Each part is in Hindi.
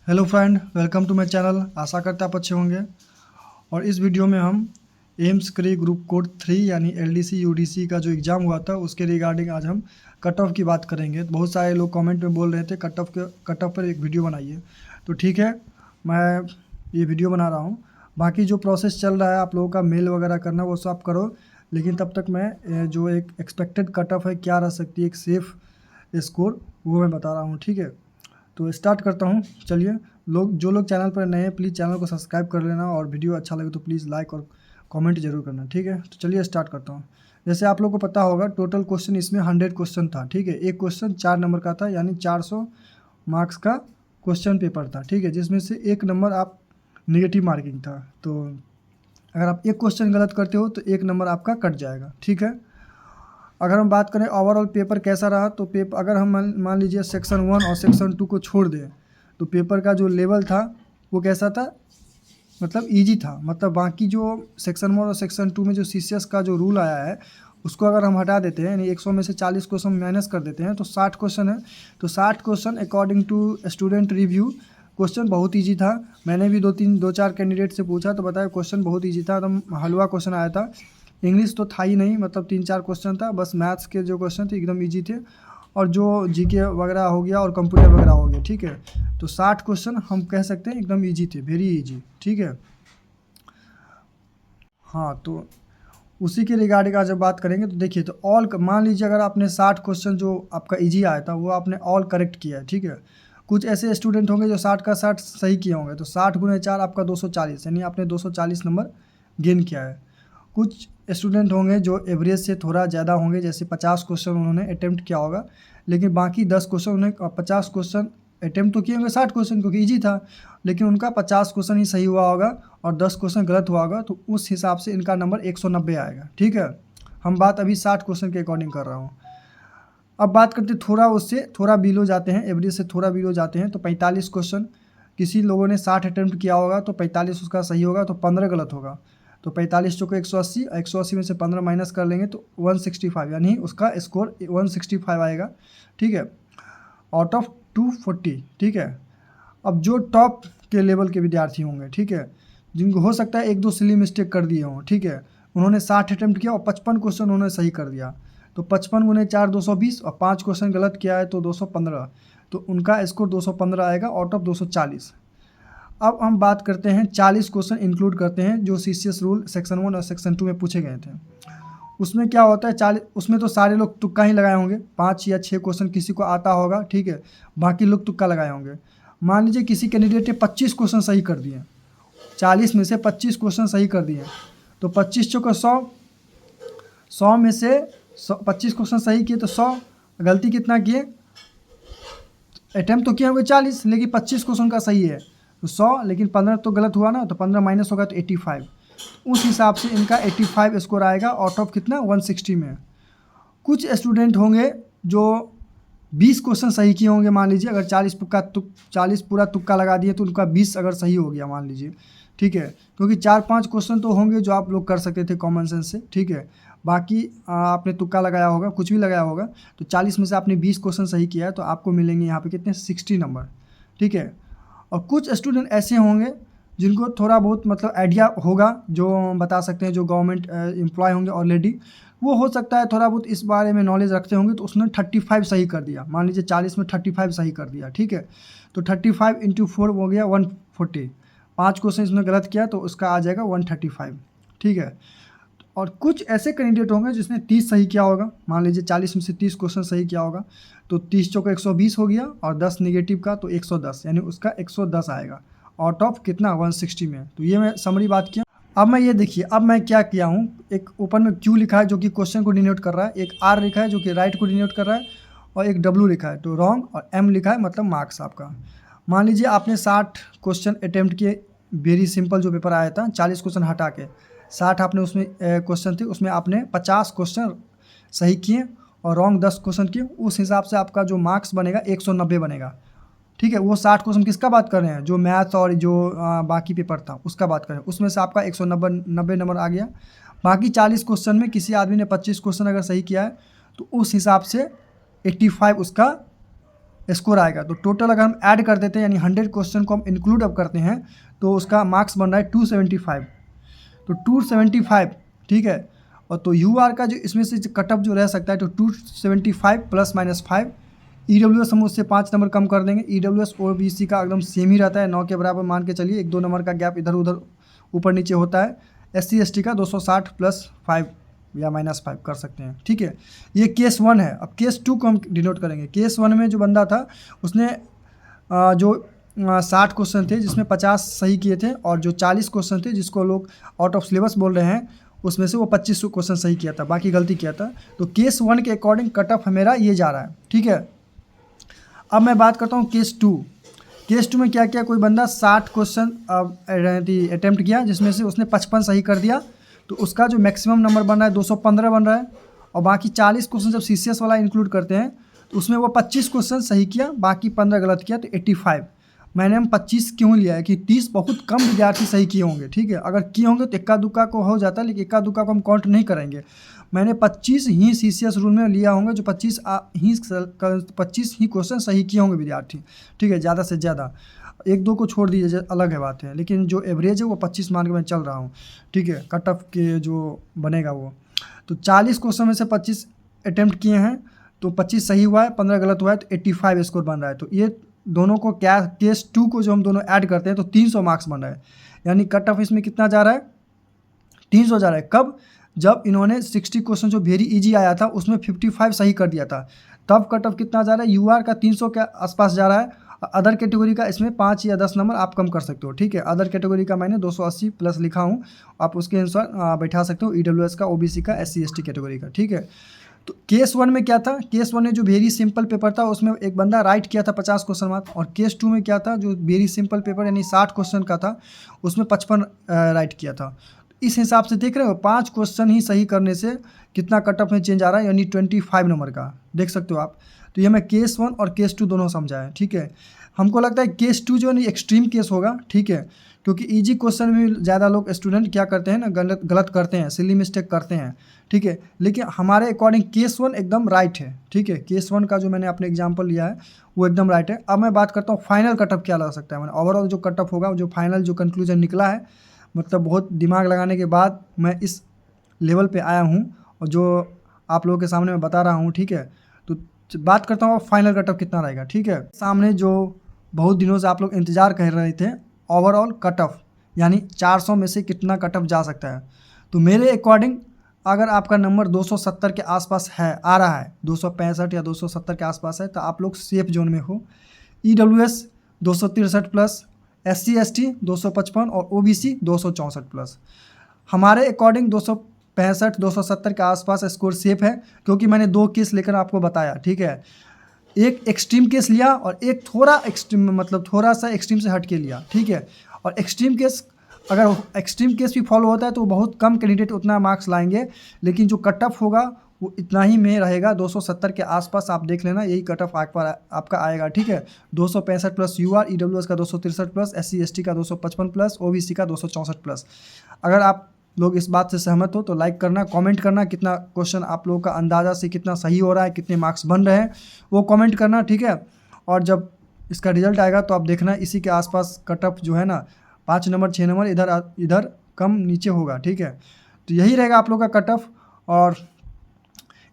Hello friend, welcome to my channel. आशा करते आप अच्छे होंगे। और इस वीडियो में हम एम्स क्री ग्रुप कोड 3 यानी एलडीसी यूडीसी का जो एग्ज़ाम हुआ था उसके रिगार्डिंग आज हम कट ऑफ की बात करेंगे। बहुत सारे लोग कमेंट में बोल रहे थे कट ऑफ पर एक वीडियो बनाइए, तो ठीक है, मैं ये वीडियो बना रहा हूँ। बाकी जो प्रोसेस चल रहा है आप लोगों का मेल वगैरह करना वो सब करो, लेकिन तब तक मैं जो एक एक्सपेक्टेड कट ऑफ है क्या रह सकती है, एक सेफ़ स्कोर, वो मैं बता रहा हूँ। ठीक है, तो स्टार्ट करता हूँ। चलिए, जो लोग चैनल पर नए हैं प्लीज़ चैनल को सब्सक्राइब कर लेना, और वीडियो अच्छा लगे तो प्लीज़ लाइक और कमेंट जरूर करना। ठीक है, तो चलिए स्टार्ट करता हूँ। जैसे आप लोग को पता होगा टोटल क्वेश्चन इसमें 100 क्वेश्चन था। ठीक है, एक क्वेश्चन 4 नंबर का था, यानी 400 मार्क्स का क्वेश्चन पेपर था। ठीक है, जिसमें से 1 नंबर आप नेगेटिव मार्किंग था। तो अगर आप एक क्वेश्चन गलत करते हो तो 1 नंबर आपका कट जाएगा। ठीक है, अगर हम बात करें ओवरऑल पेपर कैसा रहा, तो पेपर अगर हम मान लीजिए सेक्शन 1 और सेक्शन 2 को छोड़ दें तो पेपर का जो लेवल था वो कैसा था, मतलब इजी था। मतलब बाकी जो सेक्शन 1 और सेक्शन 2 में जो सीसीएस का जो रूल आया है उसको अगर हम हटा देते हैं, यानी 100 में से 40 क्वेश्चन माइनस कर देते हैं तो 60 क्वेश्चन है। तो 60 question according to student review question बहुत ईजी था। मैंने भी दो चार कैंडिडेट से पूछा तो बताया क्वेश्चन बहुत ईजी था, एकदम हलवा क्वेश्चन आया था। इंग्लिश तो था ही नहीं, मतलब 3-4 क्वेश्चन था बस। मैथ्स के जो क्वेश्चन थे एकदम ईजी थे, और जो जीके वगैरह हो गया और कंप्यूटर वगैरह हो गया। ठीक है, तो 60 क्वेश्चन हम कह सकते हैं एकदम ईजी थे, वेरी ईजी। ठीक है, हाँ, तो उसी के रिगार्डिंग आज जब बात करेंगे तो देखिए, तो ऑल मान लीजिए अगर आपने 60 क्वेश्चन जो आपका इजी आया था वो आपने ऑल करेक्ट किया है। ठीक है, कुछ ऐसे स्टूडेंट होंगे जो 60 का 60 सही किए होंगे, तो 60 गुने 4 आपका 240, यानी आपने 240 नंबर गेन किया है। कुछ स्टूडेंट होंगे जो एवरेज से थोड़ा ज़्यादा होंगे, जैसे 50 क्वेश्चन उन्होंने अटेम्प्ट किया होगा, लेकिन बाकी 10 क्वेश्चन उन्हें 50 क्वेश्चन अटेम्प्ट तो किए होंगे 60 क्वेश्चन क्योंकि ईजी था, लेकिन उनका 50 क्वेश्चन ही सही हुआ होगा और 10 क्वेश्चन गलत हुआ होगा, तो उस हिसाब से इनका नंबर 190 आएगा। ठीक है, हम बात अभी 60 क्वेश्चन के अकॉर्डिंग कर रहा हूँ। अब बात करते थोड़ा उससे थोड़ा बिलो जाते हैं, एवरेज से थोड़ा बिलो जाते हैं, तो 45 क्वेश्चन किसी लोगों ने 60 अटेम्प्ट किया होगा तो 45 उसका सही होगा, तो 15 गलत होगा। तो 45 चौके 180, 180 में से 15 माइनस कर लेंगे तो 165, यानी उसका स्कोर 165 आएगा। ठीक है, आउट ऑफ 240। ठीक है, अब जो टॉप के लेवल के विद्यार्थी होंगे, ठीक है, जिनको हो सकता है 1-2 सिली मिस्टेक कर दिए हों, ठीक है, उन्होंने 60 अटेम्प्ट किया और 55 क्वेश्चन उन्होंने सही कर दिया, तो 55 गुने 4 220, और 5 क्वेश्चन गलत किया है तो 215, तो उनका स्कोर 215 आएगा आउट ऑफ 240। अब हम बात करते हैं 40 क्वेश्चन इंक्लूड करते हैं जो सीसीएस रूल सेक्शन 1 और सेक्शन 2 में पूछे गए थे। उसमें क्या होता है, 40 उसमें तो सारे लोग तुक्का ही लगाए होंगे, 5 या 6 क्वेश्चन किसी को आता होगा। ठीक है, बाकी लोग तुक्का लगाए होंगे। मान लीजिए किसी कैंडिडेट ने 25 क्वेश्चन सही कर दिए, 40 में से 25 क्वेश्चन सही कर दिए, तो 25 चौका 100, 100 में से 25 क्वेश्चन सही किए तो 100, गलती कितना किए, अटैम्प्ट तो किए होंगे 40, लेकिन 25 क्वेश्चन का सही है तो 100, लेकिन 15 तो गलत हुआ ना, तो 15 माइनस होगा तो 85। उस हिसाब से इनका 85 स्कोर आएगा आउट ऑफ कितना, 160 में। कुछ स्टूडेंट होंगे जो 20 क्वेश्चन सही किए होंगे, मान लीजिए अगर 40 पूरा तुक्का लगा दिए तो उनका 20 अगर सही हो गया मान लीजिए। ठीक है, क्योंकि 4-5 क्वेश्चन तो होंगे जो आप लोग कर सकते थे कॉमन सेंस से। ठीक है, बाकी आपने तुक्का लगाया होगा, कुछ भी लगाया होगा, तो 40 में से आपने 20 क्वेश्चन सही किया है तो आपको मिलेंगे यहाँ पे कितने, 60 नंबर। ठीक है, और कुछ स्टूडेंट ऐसे होंगे जिनको थोड़ा बहुत मतलब आइडिया होगा, जो बता सकते हैं, जो गवर्नमेंट एम्प्लॉय होंगे ऑलरेडी, वो हो सकता है थोड़ा बहुत इस बारे में नॉलेज रखते होंगे, तो उसने 35 सही कर दिया। मान लीजिए 40 में 35 सही कर दिया। ठीक है, तो 35 इंटू 4 हो गया 140, 5 क्वेश्चन इसमें गलत किया तो उसका आ जाएगा 135। ठीक है, और कुछ ऐसे कैंडिडेट होंगे जिसने 30 सही किया होगा, मान लीजिए 40 में से 30 क्वेश्चन सही किया होगा, तो 30 चौका 120 हो गया और 10 निगेटिव का तो 110, यानी उसका 110 आएगा आउट ऑफ कितना, 160 में। तो ये मैं समरी बात किया। अब मैं ये देखिए, अब मैं क्या किया हूँ, एक ऊपर में क्यू लिखा है जो कि क्वेश्चन को डिनोट कर रहा है, एक आर लिखा है जो कि राइट को डिनोट कर रहा है, और एक डब्ल्यू लिखा है तो रॉन्ग, और एम लिखा है मतलब मार्क्स आपका। मान लीजिए आपने 60 क्वेश्चन अटेम्प्ट किए, वेरी सिंपल जो पेपर आया था, 40 क्वेश्चन हटा के 60 आपने उसमें क्वेश्चन थे, उसमें आपने 50 क्वेश्चन सही किए और रॉन्ग 10 क्वेश्चन किए, उस हिसाब से आपका जो मार्क्स बनेगा 190 बनेगा। ठीक है, वो 60 क्वेश्चन किसका बात कर रहे हैं, जो मैथ्स और जो बाकी पेपर था उसका बात कर रहे हैं, उसमें से आपका 190 नंबर आ गया। बाकी 40 क्वेश्चन में किसी आदमी ने 25 क्वेश्चन अगर सही किया है तो उस हिसाब से 85 उसका स्कोर आएगा। तो टोटल अगर हम ऐड कर देते हैं यानी 100 क्वेश्चन को हम इंक्लूड अप करते हैं तो उसका मार्क्स बन रहा है 275। तो 275 ठीक है। और तो यू आर का जो इसमें से कट ऑफ जो रह सकता है तो 275 प्लस माइनस 5। EWS हम उससे 5 नंबर कम कर देंगे। EWS OBC का एकदम सेम ही रहता है, 9 के बराबर मान के चलिए, 1-2 नंबर का गैप इधर उधर ऊपर नीचे होता है। SC ST का 260 प्लस 5 या माइनस 5 कर सकते हैं, ठीक है। ये केस 1 है। अब केस 2 को हम डिनोट करेंगे। केस 1 में जो बंदा था उसने जो 60 क्वेश्चन थे जिसमें 50 सही किए थे, और जो 40 क्वेश्चन थे जिसको लोग आउट ऑफ सिलेबस बोल रहे हैं उसमें से वो 25 क्वेश्चन सही किया था, बाकी गलती किया था। तो केस 1 के अकॉर्डिंग कट ऑफ मेरा ये जा रहा है, ठीक है। अब मैं बात करता हूँ केस 2। केस 2 में क्या किया, कोई बंदा 60 क्वेश्चन अटैम्प्ट किया जिसमें से उसने 55 सही कर दिया, तो उसका जो मैक्सिमम नंबर बन रहा है 215 बन रहा है। और बाकी 40 क्वेश्चन जब CCS वाला इंक्लूड करते हैं तो उसमें वो 25 क्वेश्चन सही किया, बाकी 15 गलत किया, तो 85। मैंने हम 25 क्यों लिया है कि 30 बहुत कम विद्यार्थी सही किए होंगे, ठीक है। अगर किए होंगे तो इक्का दुक्का को हो जाता है, लेकिन इक्का दुक्का को हम काउंट नहीं करेंगे। मैंने 25 ही CCS रूल में लिया होंगे जो 25 ही क्वेश्चन सही किए होंगे विद्यार्थी, ठीक है, ज़्यादा से ज़्यादा। 1-2 को छोड़ दीजिए अलग है बात है, लेकिन जो एवरेज है वो 25 मान के मैं चल रहा हूँ, ठीक है। कट ऑफ के जो बनेगा वो तो 40 क्वेश्चन में से 25 अटैम्प्ट किए हैं तो 25 सही हुआ है, 15 गलत हुआ है, तो 85 स्कोर बन रहा है। तो ये दोनों को क्या, केस 2 को जो हम दोनों ऐड करते हैं तो 300 मार्क्स बन रहा है। यानी कट ऑफ इसमें कितना जा रहा है, 300 जा रहा है। कब, जब इन्होंने 60 क्वेश्चन जो वेरी इजी आया था उसमें 55 सही कर दिया था, तब कट ऑफ कितना जा रहा है, UR का 300 के आसपास जा रहा है। अदर कैटेगरी का इसमें 5 या 10 नंबर आप कम कर सकते हो, ठीक है। अदर कैटेगरी का मैंने 280 प्लस लिखा हूँ, आप उसके अनुसार बैठा सकते हो। EWS का, OBC का, SC ST कैटेगरी का, ठीक है। तो केस 1 में क्या था, केस 1 में जो वेरी सिंपल पेपर था उसमें एक बंदा राइट किया था 50 क्वेश्चन मार्क्स, और केस 2 में क्या था, जो वेरी सिंपल पेपर यानी 60 क्वेश्चन का था उसमें 55 राइट किया था। इस हिसाब से देख रहे हो 5 क्वेश्चन ही सही करने से कितना कट ऑफ में चेंज आ रहा है, यानी 25 नंबर का, देख सकते हो आप। तो ये मैं केस 1 और केस 2 दोनों समझा है, ठीक है। हमको लगता है केस 2 जो है एक्सट्रीम केस होगा, ठीक है, क्योंकि इजी क्वेश्चन में ज़्यादा लोग स्टूडेंट क्या करते हैं ना, गलत करते हैं, सिली मिस्टेक करते हैं, ठीक है। लेकिन हमारे अकॉर्डिंग केस 1 एकदम राइट है, ठीक है। केस 1 का जो मैंने अपने एग्जांपल लिया है वो एकदम राइट है। अब मैं बात करता हूँ फाइनल कट ऑफ क्या लग सकता है, मैंने ओवरऑल जो कट ऑफ होगा, जो फाइनल जो कंक्लूजन निकला है, मतलब बहुत दिमाग लगाने के बाद मैं इस लेवल पे आया हूँ और जो आप लोगों के सामने मैं बता रहा हूँ, ठीक है। तो बात करता हूँ फाइनल कट ऑफ कितना रहेगा, ठीक है। सामने जो बहुत दिनों से आप लोग इंतज़ार कर रहे थे, ओवरऑल कट ऑफ यानी 400 में से कितना कट ऑफ जा सकता है। तो मेरे अकॉर्डिंग अगर आपका नंबर 270 के आसपास है, आ रहा है 265 या 270 के आसपास है, तो आप लोग सेफ जोन में हो। EWS 263 प्लस, SC ST 255 और OBC 264 प्लस। हमारे अकॉर्डिंग 265 270 के आसपास स्कोर सेफ है, क्योंकि मैंने 2 केस लेकर आपको बताया, ठीक है। एक एक्सट्रीम केस लिया और एक थोड़ा एक्सट्रीम, मतलब थोड़ा सा एक्सट्रीम से हट के लिया, ठीक है। और एक्सट्रीम केस, अगर एक्सट्रीम केस भी फॉलो होता है तो बहुत कम कैंडिडेट उतना मार्क्स लाएंगे, लेकिन जो कट ऑफ होगा वो इतना ही में रहेगा, 270 के आसपास आप देख लेना, यही कट ऑफ आपका आएगा, ठीक है। 265 प्लस UR, EWS का 263 प्लस, SC ST का 255 प्लस, OBC का 264 प्लस। अगर आप लोग इस बात से सहमत हो तो लाइक करना, कमेंट करना, कितना क्वेश्चन आप लोगों का अंदाज़ा से कितना सही हो रहा है, कितने मार्क्स बन रहे हैं वो कमेंट करना, ठीक है। और जब इसका रिजल्ट आएगा तो आप देखना इसी के आसपास कट ऑफ जो है ना, 5 नंबर 6 नंबर इधर कम नीचे होगा, ठीक है। तो यही रहेगा आप लोग का कट ऑफ। और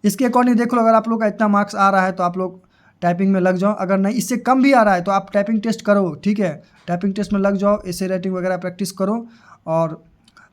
इसके अकॉर्डिंग देख लो, अगर आप लोग का इतना मार्क्स आ रहा है तो आप लोग टाइपिंग में लग जाओ, अगर नहीं इससे कम भी आ रहा है तो आप टाइपिंग टेस्ट करो, ठीक है। टाइपिंग टेस्ट में लग जाओ, ऐसे राइटिंग वगैरह प्रैक्टिस करो। और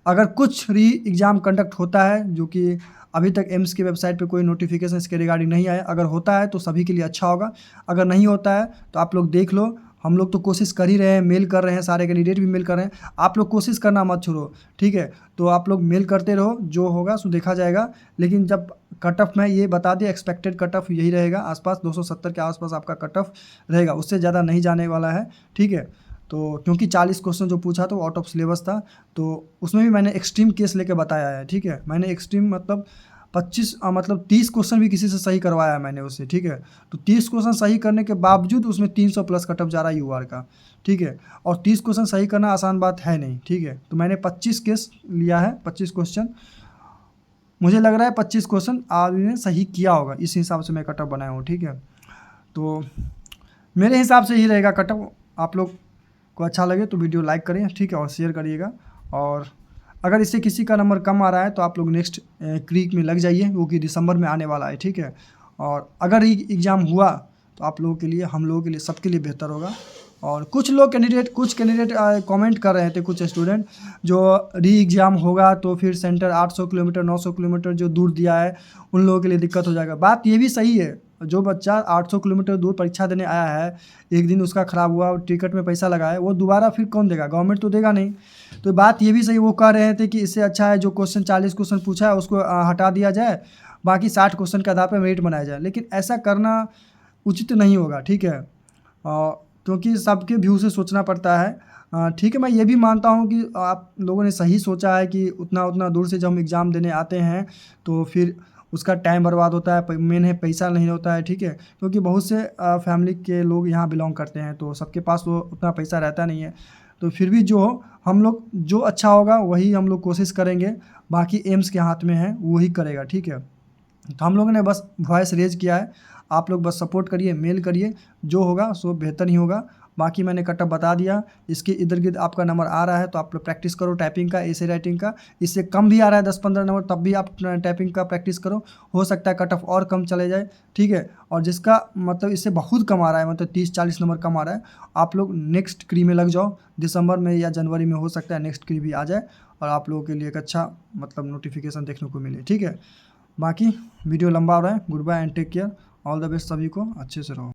अगर कुछ री एग्ज़ाम कंडक्ट होता है, जो कि अभी तक एम्स की वेबसाइट पे कोई नोटिफिकेशन इसके रिगार्डिंग नहीं आया, अगर होता है तो सभी के लिए अच्छा होगा, अगर नहीं होता है तो आप लोग देख लो। हम लोग तो कोशिश कर ही रहे हैं, मेल कर रहे हैं, सारे कैंडिडेट भी मेल कर रहे हैं, आप लोग कोशिश करना मत छोड़ो, ठीक है। तो आप लोग मेल करते रहो, जो होगा सो देखा जाएगा। लेकिन जब कट ऑफ में ये बता दिया, एक्सपेक्टेड कट ऑफ यही रहेगा, आसपास 270 के आसपास आपका कट ऑफ रहेगा, उससे ज़्यादा नहीं जाने वाला है, ठीक है। तो क्योंकि 40 क्वेश्चन जो पूछा था वो आउट ऑफ सिलेबस था, तो उसमें भी मैंने एक्सट्रीम केस लेके बताया है, ठीक है। मैंने एक्सट्रीम मतलब 30 क्वेश्चन भी किसी से सही करवाया है मैंने उससे, ठीक है। तो 30 क्वेश्चन सही करने के बावजूद उसमें 300 प्लस कट ऑफ जा रहा है UR का, ठीक है। और 30 क्वेश्चन सही करना आसान बात है नहीं, ठीक है। तो मैंने 25 केस लिया है, 25 क्वेश्चन, मुझे लग रहा है 25 क्वेश्चन आदमी ने सही किया होगा, इस हिसाब से मैं कट ऑफ बनाया हूँ, ठीक है। तो मेरे हिसाब से ही रहेगा कट ऑफ। आप लोग को अच्छा लगे तो वीडियो लाइक करें, ठीक है, और शेयर करिएगा। और अगर इससे किसी का नंबर कम आ रहा है तो आप लोग नेक्स्ट क्रीक में लग जाइए, वो कि दिसंबर में आने वाला है, ठीक है। और अगर एग्ज़ाम हुआ तो आप लोगों के लिए, हम लोगों के लिए, सबके लिए बेहतर होगा। और कुछ कैंडिडेट कमेंट कर रहे थे, कुछ स्टूडेंट जो री एग्ज़ाम होगा तो फिर सेंटर 800 किलोमीटर 900 किलोमीटर जो दूर दिया है उन लोगों के लिए दिक्कत हो जाएगा। बात ये भी सही है, जो बच्चा 800 किलोमीटर दूर परीक्षा देने आया है, एक दिन उसका ख़राब हुआ, टिकट में पैसा लगा है, वो दोबारा फिर कौन देगा? गवर्नमेंट तो देगा नहीं। तो बात ये भी सही, वो कह रहे थे कि इससे अच्छा है जो क्वेश्चन 40 क्वेश्चन पूछा है उसको हटा दिया जाए, बाकी 60 क्वेश्चन के आधार पर मेरिट बनाया जाए। लेकिन ऐसा करना उचित नहीं होगा, ठीक है। क्योंकि सबके व्यू से सोचना पड़ता है। ठीक है, मैं ये भी मानता हूँ कि आप लोगों ने सही सोचा है कि उतना दूर से जब हम एग्ज़ाम देने आते हैं तो फिर उसका टाइम बर्बाद होता है, मेन है पैसा नहीं होता है, ठीक है। क्योंकि बहुत से फैमिली के लोग यहाँ बिलोंग करते हैं तो सबके पास वो उतना पैसा रहता नहीं है। तो फिर भी जो हम लोग जो अच्छा होगा वही हम लोग कोशिश करेंगे, बाकी एम्स के हाथ में है, वही करेगा, ठीक है। तो हम लोगों ने बस वॉइस रेज किया है, आप लोग बस सपोर्ट करिए, मेल करिए, जो होगा सो बेहतर ही होगा। बाकी मैंने कट ऑफ बता दिया, इसके इर्द गिर्द आपका नंबर आ रहा है तो आप लोग प्रैक्टिस करो टाइपिंग का, ऐसे राइटिंग का। इससे कम भी आ रहा है 10-15 नंबर तब भी आप टाइपिंग का प्रैक्टिस करो, हो सकता है कट ऑफ और कम चले जाए, ठीक है। और जिसका मतलब इससे बहुत कम आ रहा है, मतलब 30-40 नंबर कम आ रहा है, आप लोग नेक्स्ट क्री में लग जाओ, दिसंबर में या जनवरी में हो सकता है नेक्स्ट क्री भी आ जाए और आप लोगों के लिए एक अच्छा मतलब नोटिफिकेशन देखने को मिले, ठीक है। बाकी वीडियो लंबा हो रहा है, good bye and take care, all the best, सभी को अच्छे से रहो।